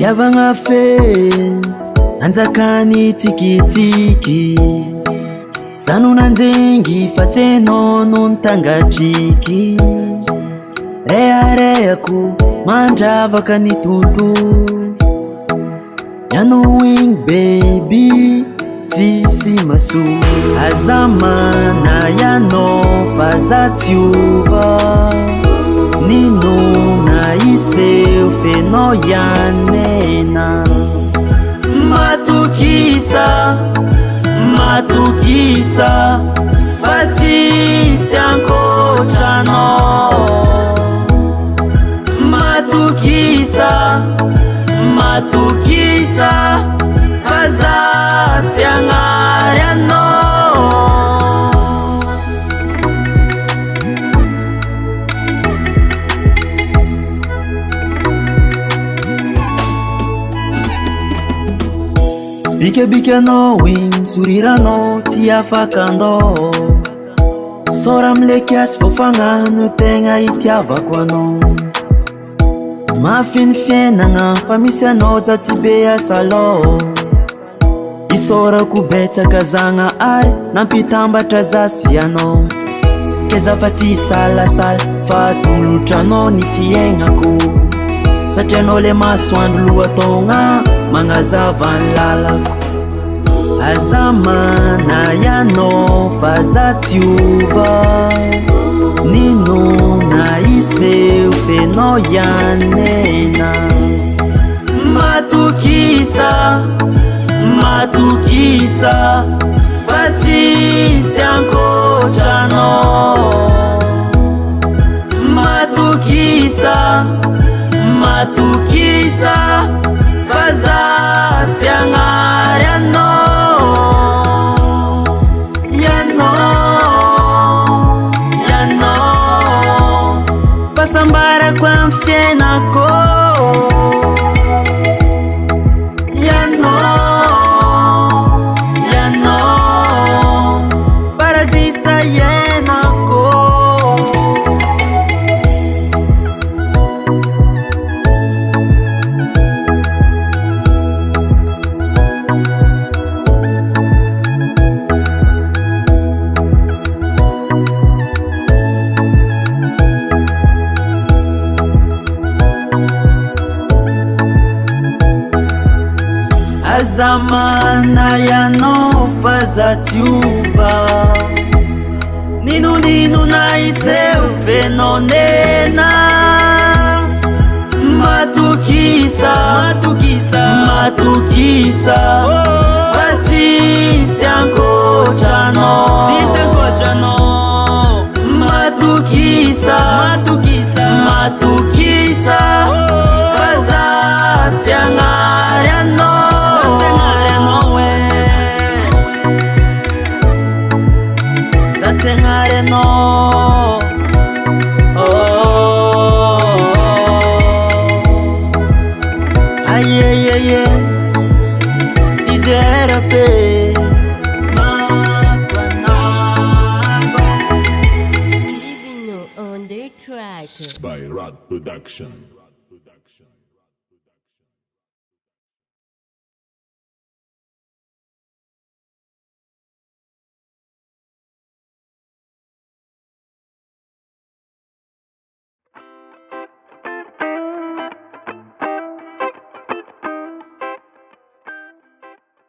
Tiavagna fe anjakany tikitiky zano nanjengy fa tsy hainao no nitangatriky rehareako mandravaka ny tontolo ianao igny baby tsisy maso azamana ianao fa za tsiova ninona iseo fenao ianena matokisa matokisa fa tsisy ankoatranao matokisa matokisa fa za tsy agnary anao bikabikanao igny soriranao tsy afaka andao sora amle kiasy vao fagnano tegna itiavako anao mafiny fiainagna fa misy anao za tsy be asalao isorako betsaka zagna ary nampitambatra za sy anao keza fa tsy salasala fa tolotranao ny fiaignako satria anao le masoandro lohatogna magnazava ny lalako azamana ianao fa za tsiova ninona iseo fenao ianena matokisa matokisa fa tsisy ankoatranao matokisa matokisa fa za tsy agnary anao ianao ianao fasambarako amy fiainako ianao ianao paradisa ienako azamana ianao fa za tsiova ninona iseo fenao nena matokisa matokisa matokisa fa tsisy ankoatranao tsisy ankoatranao matokisa matokisa matokisa fa za tsy agnary anao no oh aye ye ye tizerape on the track by Rad Production.